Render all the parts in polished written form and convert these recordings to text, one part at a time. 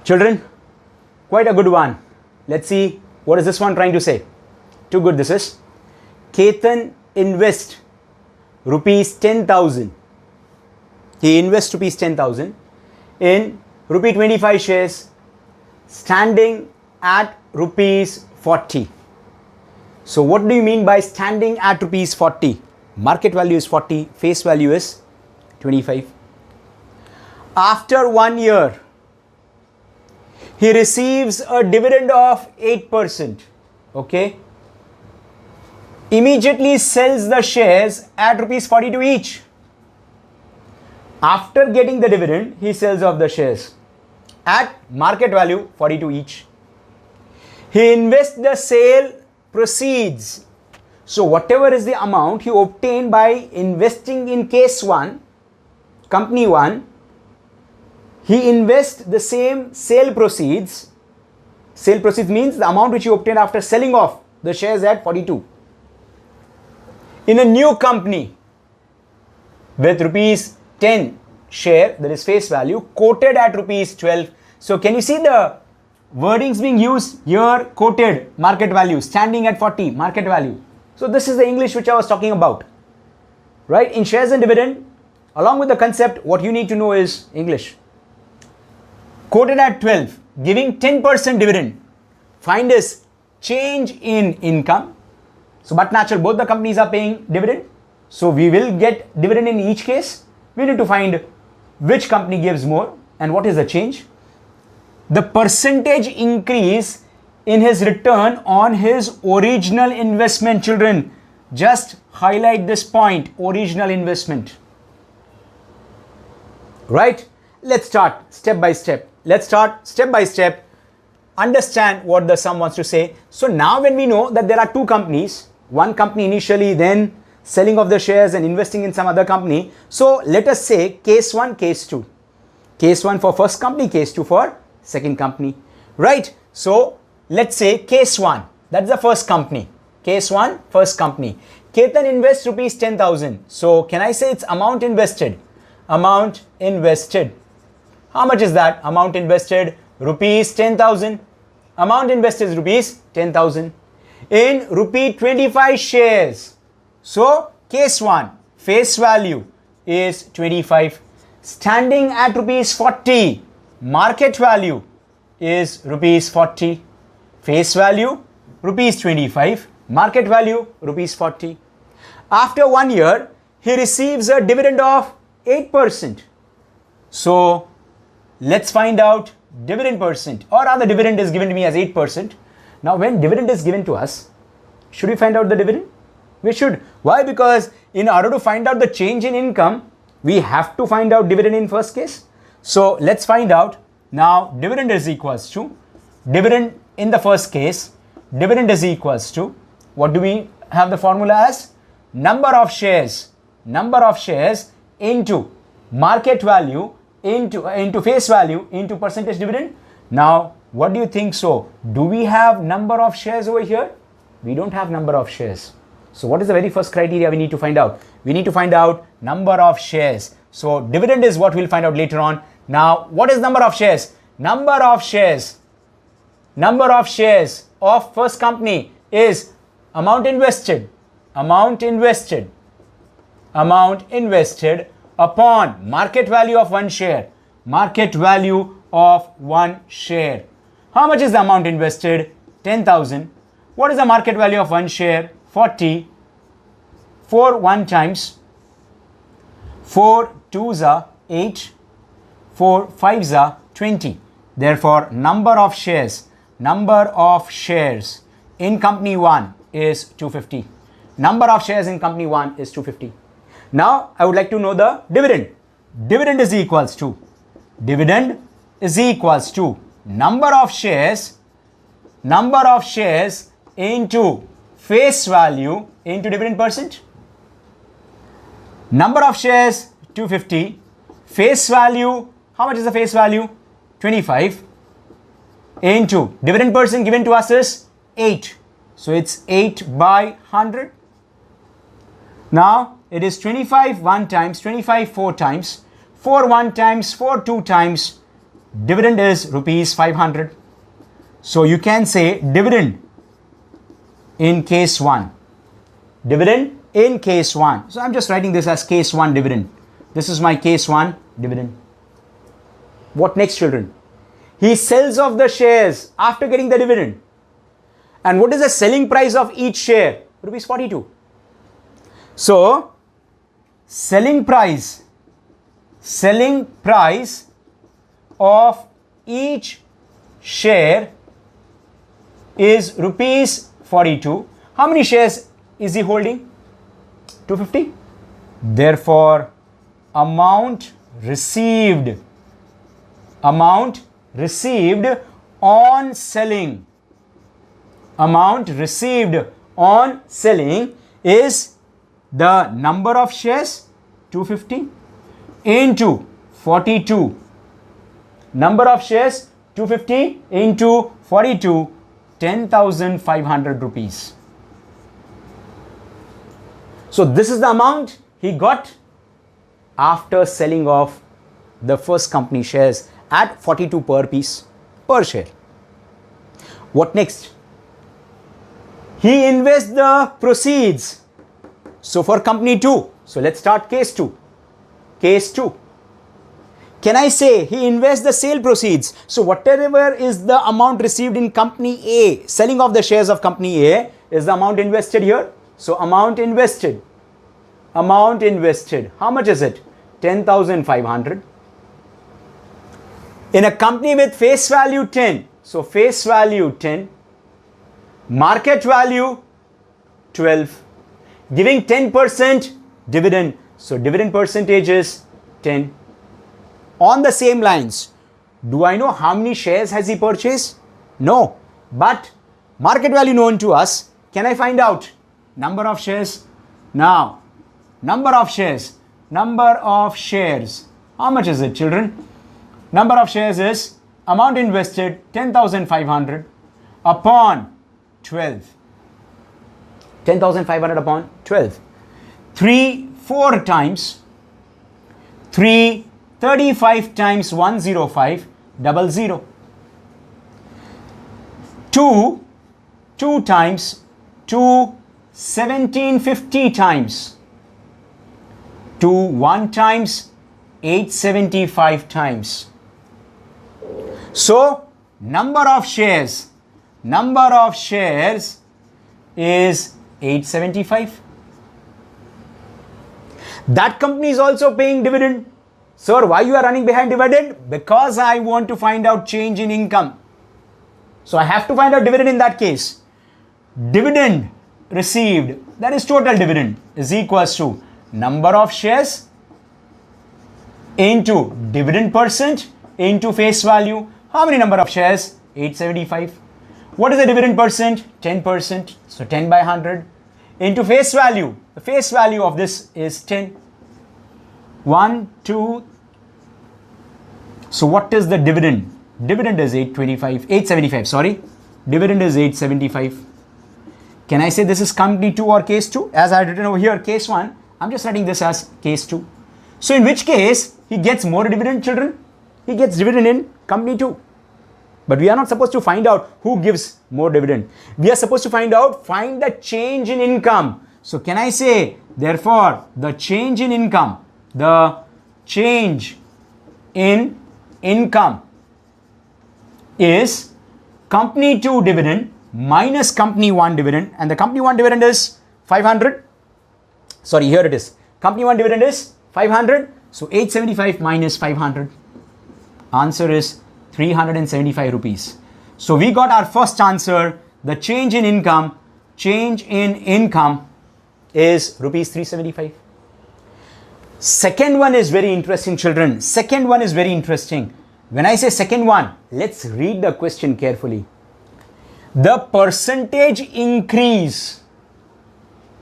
Children, quite a good one. Let's see what is this one trying to say. Too good this is. Ketan invest rupees 10,000. He invests rupees 10,000 in rupee 25 shares standing at rupees 40. So what do you mean by standing at rupees 40? Market value is 40, face value is 25. After 1 year, he receives a dividend of 8%. Okay. Immediately sells the shares at rupees 42 each. After getting the dividend, he sells off the shares at market value 42 each. He invests the sale proceeds. So whatever is the amount he obtained by investing in case 1, company 1, he invests the same sale proceeds. Sale proceeds means the amount which he obtained after selling off the shares at 42. In a new company with rupees 10 share, that is face value, quoted at rupees 12. So can you see the wordings being used here? Quoted, market value, standing at 40, market value. So this is the English which I was talking about, right? In shares and dividend, along with the concept, what you need to know is English. Quoted at 12, giving 10% dividend. Find his change in income. So but natural, both the companies are paying dividend. So we will get dividend in each case. We need to find which company gives more and what is the change. The percentage increase in his return on his original investment. Children, just highlight this point, original investment. Right? Let's start step by step. Let's start step by step. Understand what the sum wants to say. So now when we know that there are two companies, one company initially, then selling of the shares and investing in some other company. So let us say case 1, case 2. Case 1 for first company, case 2 for second company. Right? So let's say case 1, that's the first company. Case 1, first company. Ketan invests rupees 10,000. So can I say it's amount invested? Amount invested. How much is that? Amount invested rupees 10,000. Amount invested is rupees 10,000 in rupee 25 shares. So case 1, face value is 25, standing at rupees 40. Market value is rupees 40. Face value rupees 25. Market value rupees 40. After 1 year, he receives a dividend of 8%. So let's find out dividend percent, or rather dividend is given to me as 8%. Now when dividend is given to us, should we find out the dividend? We should. Why? Because in order to find out the change in income, we have to find out dividend in first case. So let's find out. Now dividend is equals to, dividend in the first case, dividend is equals to, what do we have the formula as? Number of shares into market value into face value into percentage dividend. Now what do you think? So do we have number of shares over here? We don't have number of shares. So what is the very first criteria we need to find out? We need to find out number of shares. So dividend is what we'll find out later on. Now what is number of shares? Number of shares of first company is amount invested upon market value of one share. How much is the amount invested? 10,000. What is the market value of one share? 40. 4 1 times 4 2s are 8, 4 5s are 20. Therefore number of shares in company 1 is 250. Number of shares in company 1 is 250. Now I would like to know the dividend. Dividend is equals to number of shares into face value into dividend percent. Number of shares 250, face value, how much is the face value? 25 into dividend percent given to us is 8. So it's 8 by 100. Now it is 25 1 times, 25 4 times, 4 1 times, 4 2 times, dividend is rupees 500. So you can say dividend in case 1. Dividend in case 1. So I'm just writing this as case 1 dividend. This is my case 1 dividend. What next, children? He sells off the shares after getting the dividend. And what is the selling price of each share? Rupees 42. So selling price of each share is rupees 42. How many shares is he holding? 250. Therefore, amount received on selling is the number of shares 250 into 42. Number of shares 250 into 42, 10,500 rupees. So this is the amount he got after selling off the first company shares at 42 per piece per share. What next? He invests the proceeds. So for company 2, so let's start case 2. Case 2. Can I say he invests the sale proceeds? So whatever is the amount received in company A, selling off the shares of company A is the amount invested here. So amount invested. How much is it? 10,500. In a company with face value 10. So face value 10. Market value 12. Giving 10% dividend. So dividend percentage is 10. On the same lines, do I know how many shares has he purchased? No. But market value known to us. Can I find out? Number of shares. Now, number of shares. How much is it, children? Number of shares is amount invested 10,500 upon 12. 10,500 upon 12. 4 times 35 times 105, 00. 2 times 1750 times. 1 times 875 times. So number of shares is 875. That company is also paying dividend. Sir, why you are running behind dividend? Because I want to find out change in income. So I have to find out dividend in that case. Dividend received, that is total dividend, is equals to number of shares into dividend percent into face value. How many number of shares? 875. What is the dividend percent? 10%. So 10 by 100 into face value. The face value of this is 10. 1, 2. So what is the dividend? Dividend is 875, sorry. Dividend is 875. Can I say this is company 2 or case 2? As I had written over here, case 1, I'm just writing this as case 2. So in which case, he gets more dividend, children? He gets dividend in company 2. But we are not supposed to find out who gives more dividend. We are supposed to find the change in income. So can I say, therefore, the change in income is company 2 dividend minus company 1 dividend, and the company 1 dividend is 500. Sorry, here it is. Company 1 dividend is 500. So 875 minus 500. Answer is 375 rupees. So we got our first answer. The change in income is rupees 375. Second one is very interesting, children. Second one is very interesting. When I say second one, let's read the question carefully. The percentage increase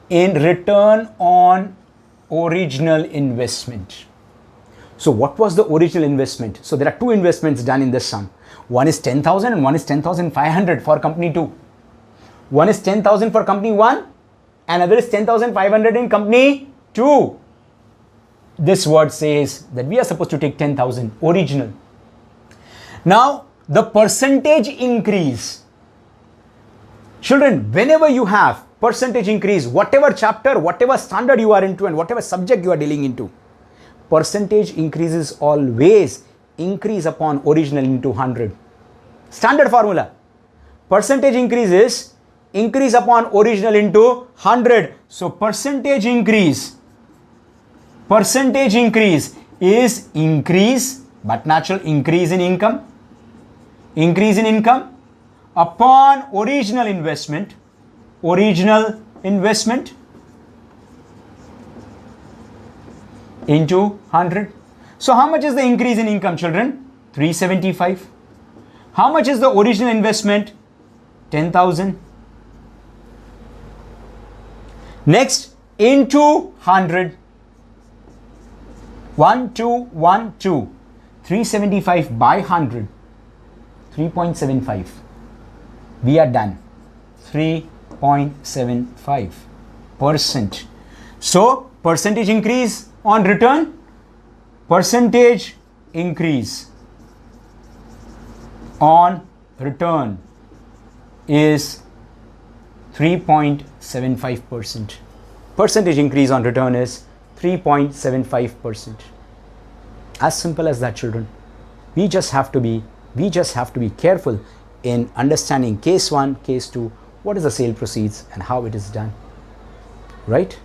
in return on original investment. So what was the original investment? So there are two investments done in this sum. One is 10,000 and one is 10,500 for company 2. One is 10,000 for company 1 and other is 10,500 in company 2. This word says that we are supposed to take 10,000 original. Now, the percentage increase. Children, whenever you have percentage increase, whatever chapter, whatever standard you are into and whatever subject you are dealing into, percentage increases always increase upon original into 100. Standard formula. Percentage increases increase upon original into 100. So percentage increase is increase, but natural increase in income upon original investment into 100. So how much is the increase in income, children? 375. How much is the original investment? 10,000. Next, into 100. 1212. 375 by 100. 3.75. We are done. 3.75%. So, percentage increase on return. Percentage increase on return is 3.75%. Percentage increase on return is 3.75%. As simple as that, children. We just have to be careful in understanding case 1, case 2, what is the sale proceeds and how it is done. Right?